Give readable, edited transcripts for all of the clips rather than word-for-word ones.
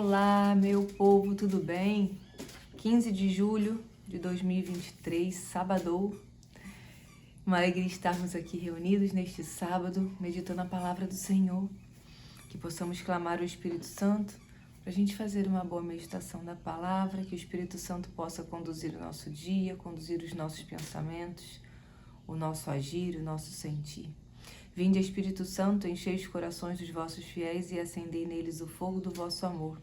Olá, meu povo, tudo bem? 15 de julho de 2023, sábado. Uma alegria estarmos aqui reunidos neste sábado, meditando a palavra do Senhor. Que possamos clamar o Espírito Santo para a gente fazer uma boa meditação da palavra, que o Espírito Santo possa conduzir o nosso dia, conduzir os nossos pensamentos, o nosso agir, o nosso sentir. Vinde, Espírito Santo, enchei os corações dos vossos fiéis e acendei neles o fogo do vosso amor.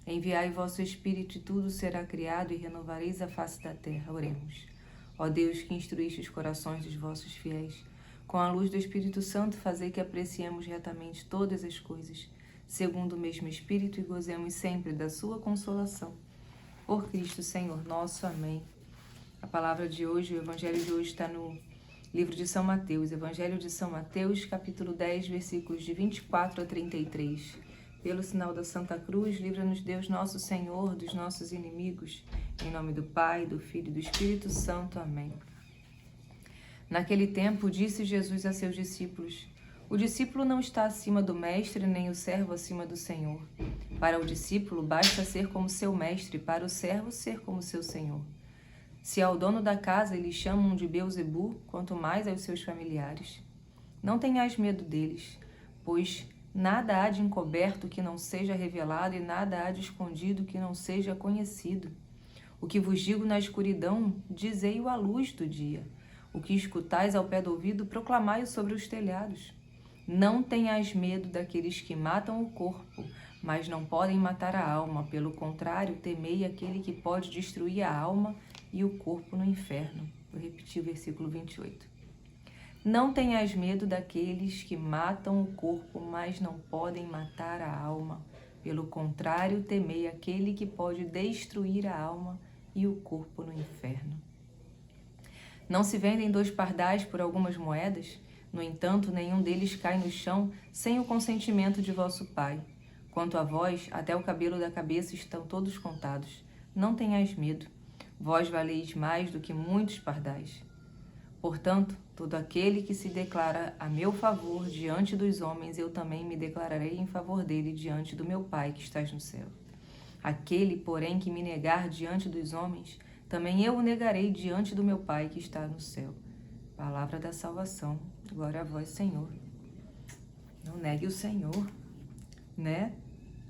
Enviai o vosso Espírito e tudo será criado e renovareis a face da terra. Oremos. Ó Deus, que instruíste os corações dos vossos fiéis, com a luz do Espírito Santo fazei que apreciemos retamente todas as coisas, segundo o mesmo Espírito, e gozemos sempre da sua consolação. Por Cristo Senhor nosso. Amém. A palavra de hoje, o evangelho de hoje está no livro de São Mateus, Evangelho de São Mateus, capítulo 10, versículos de 24 a 33. Pelo sinal da Santa Cruz, livra-nos Deus nosso Senhor dos nossos inimigos. Em nome do Pai, do Filho e do Espírito Santo. Amém. Naquele tempo, disse Jesus a seus discípulos: o discípulo não está acima do mestre, nem o servo acima do Senhor. Para o discípulo, basta ser como seu mestre, para o servo ser como seu senhor. Se ao dono da casa eles chamam de Beelzebu, quanto mais aos seus familiares. Não tenhais medo deles, pois nada há de encoberto que não seja revelado e nada há de escondido que não seja conhecido. O que vos digo na escuridão, dizei-o à luz do dia. O que escutais ao pé do ouvido, proclamai-o sobre os telhados. Não tenhais medo daqueles que matam o corpo, mas não podem matar a alma. Pelo contrário, temei aquele que pode destruir a alma e o corpo no inferno. Vou repetir o versículo 28. Não tenhais medo daqueles que matam o corpo, mas não podem matar a alma. Pelo contrário, temei aquele que pode destruir a alma e o corpo no inferno. Não se vendem 2 pardais por algumas moedas? No entanto, nenhum deles cai no chão sem o consentimento de vosso Pai. Quanto a vós, até o cabelo da cabeça estão todos contados. Não tenhais medo. Vós valeis mais do que muitos pardais. Portanto, todo aquele que se declara a meu favor diante dos homens, eu também me declararei em favor dele diante do meu Pai que estás no céu. Aquele, porém, que me negar diante dos homens, também eu o negarei diante do meu Pai que está no céu. Palavra da salvação. Glória a vós, Senhor. Não negue o Senhor, né?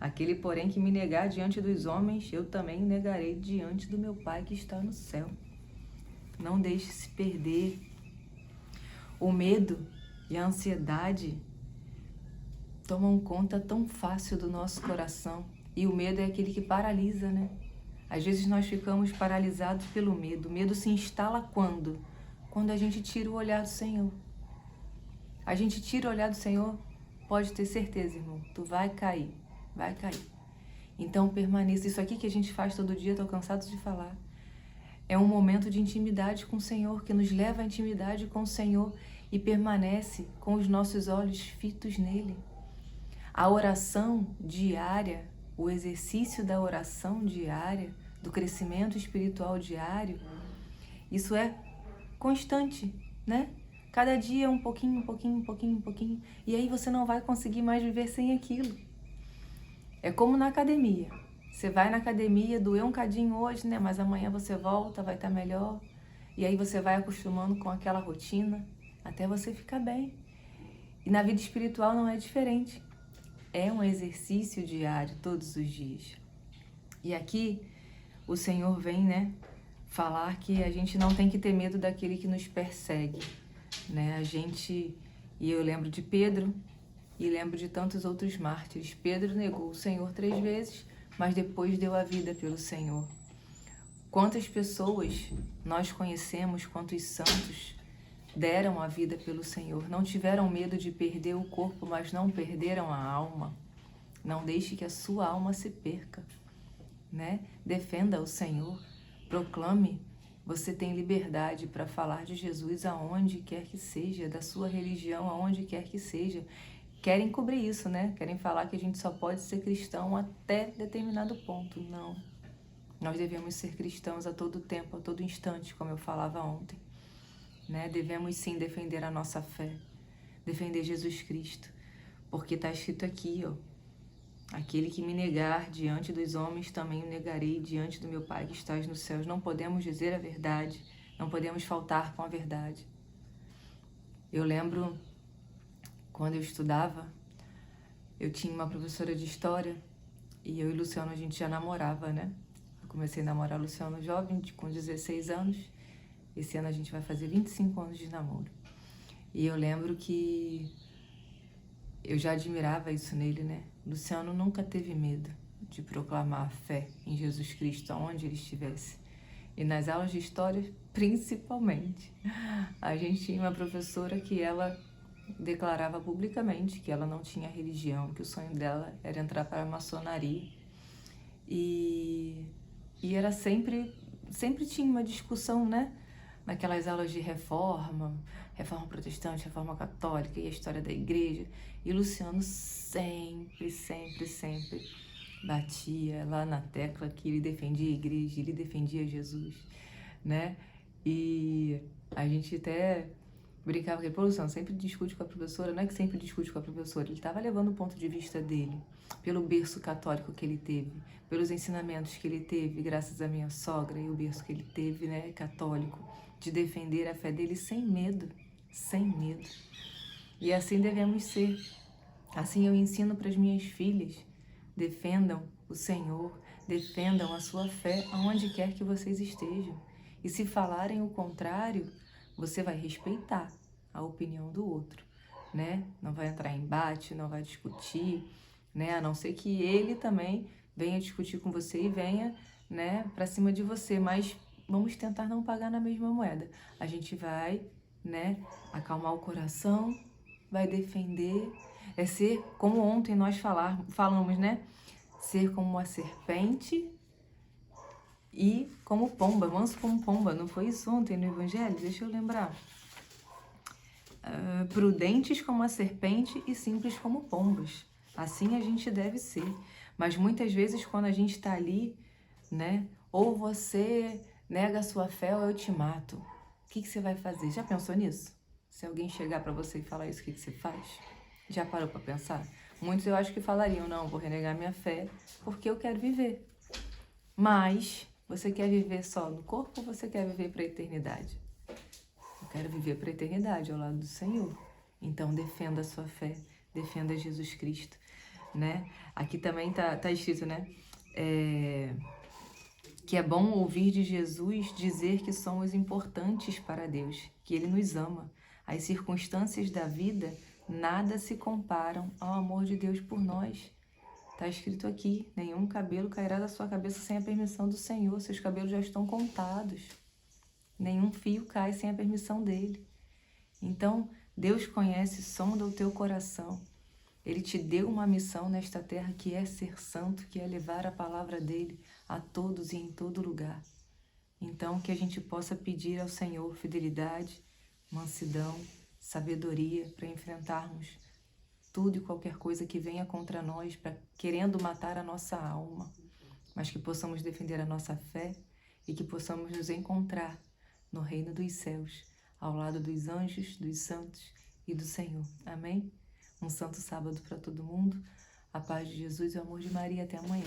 Aquele, porém, que me negar diante dos homens, eu também o negarei diante do meu Pai que está no céu. Não deixe se perder. O medo e a ansiedade tomam conta tão fácil do nosso coração. E o medo é aquele que paralisa, né? Às vezes nós ficamos paralisados pelo medo. O medo se instala quando? Quando a gente tira o olhar do Senhor. A gente tira o olhar do Senhor, pode ter certeza, irmão, tu vai cair. Vai cair. Então permaneça. Isso aqui que a gente faz todo dia, estou cansado de falar. É um momento de intimidade com o Senhor, que nos leva à intimidade com o Senhor e permanece com os nossos olhos fitos nele. A oração diária, o exercício da oração diária, do crescimento espiritual diário, isso é constante, né? Cada dia um pouquinho, um pouquinho, um pouquinho, um pouquinho. E aí você não vai conseguir mais viver sem aquilo. É como na academia. Você vai na academia, doeu um cadinho hoje, né? Mas amanhã você volta, vai estar melhor. E aí você vai acostumando com aquela rotina até você ficar bem. E na vida espiritual não é diferente. É um exercício diário, todos os dias. E aqui o Senhor vem, né? Falar que a gente não tem que ter medo daquele que nos persegue, né? E eu lembro de Pedro. E lembro de tantos outros mártires. Pedro negou o Senhor 3 vezes, mas depois deu a vida pelo Senhor. Quantas pessoas nós conhecemos, quantos santos deram a vida pelo Senhor, não tiveram medo de perder o corpo, mas não perderam a alma. Não deixe que a sua alma se perca, né? Defenda o Senhor, proclame. Você tem liberdade para falar de Jesus aonde quer que seja, da sua religião aonde quer que seja. Querem cobrir isso, né? Querem falar que a gente só pode ser cristão até determinado ponto. Não. Nós devemos ser cristãos a todo tempo, a todo instante, como eu falava ontem, né? Devemos sim defender a nossa fé, defender Jesus Cristo, porque está escrito aqui, ó, Aquele que me negar diante dos homens, também o negarei diante do meu Pai que estás nos céus. Não podemos dizer a verdade, não podemos faltar com a verdade. Eu lembro, quando eu estudava, eu tinha uma professora de história e eu e o Luciano, a gente já namorava, né? Eu comecei a namorar o Luciano jovem, com 16 anos. Esse ano a gente vai fazer 25 anos de namoro. E eu lembro que eu já admirava isso nele, né? Luciano nunca teve medo de proclamar a fé em Jesus Cristo aonde ele estivesse. E nas aulas de história, principalmente. A gente tinha uma professora que ela declarava publicamente que ela não tinha religião, que o sonho dela era entrar para a maçonaria. E era sempre tinha uma discussão, né? Naquelas aulas de reforma protestante, reforma católica e a história da igreja. E Luciano sempre batia lá na tecla que ele defendia a igreja, ele defendia Jesus, né? E a gente até brincava com ele, pô, Luciano, sempre discute com a professora, não é que sempre discute com a professora, ele estava levando o ponto de vista dele, pelo berço católico que ele teve, pelos ensinamentos que ele teve, graças à minha sogra e o berço que ele teve, né, católico, de defender a fé dele sem medo. E assim devemos ser. Assim eu ensino para as minhas filhas, defendam o Senhor, defendam a sua fé aonde quer que vocês estejam. E se falarem o contrário, você vai respeitar a opinião do outro, né? Não vai entrar em embate, não vai discutir, né? A não ser que ele também venha discutir com você e venha, né, para cima de você, mas vamos tentar não pagar na mesma moeda. A gente vai, né, acalmar o coração, vai defender, é ser como ontem nós falamos, né? Ser como uma serpente e como pomba, manso como pomba. Não foi isso ontem no Evangelho? Deixa eu lembrar. Prudentes como a serpente e simples como pombas. Assim a gente deve ser. Mas muitas vezes quando a gente está ali, né? Ou você nega a sua fé ou eu te mato. O que você vai fazer? Já pensou nisso? Se alguém chegar para você e falar isso, o que você faz? Já parou para pensar? Muitos eu acho que falariam, não, vou renegar minha fé porque eu quero viver. Mas você quer viver só no corpo ou você quer viver para a eternidade? Eu quero viver para a eternidade ao lado do Senhor. Então defenda a sua fé, defenda Jesus Cristo, né? Aqui também tá escrito, né? Que é bom ouvir de Jesus dizer que somos importantes para Deus, que Ele nos ama. As circunstâncias da vida nada se comparam ao amor de Deus por nós. Está escrito aqui, nenhum cabelo cairá da sua cabeça sem a permissão do Senhor, seus cabelos já estão contados. Nenhum fio cai sem a permissão dele. Então, Deus conhece, sonda o teu coração. Ele te deu uma missão nesta terra que é ser santo, que é levar a palavra dele a todos e em todo lugar. Então, que a gente possa pedir ao Senhor fidelidade, mansidão, sabedoria para enfrentarmos tudo e qualquer coisa que venha contra nós, querendo matar a nossa alma, mas que possamos defender a nossa fé e que possamos nos encontrar no reino dos céus, ao lado dos anjos, dos santos e do Senhor. Amém? Um santo sábado para todo mundo. A paz de Jesus e o amor de Maria. Até amanhã.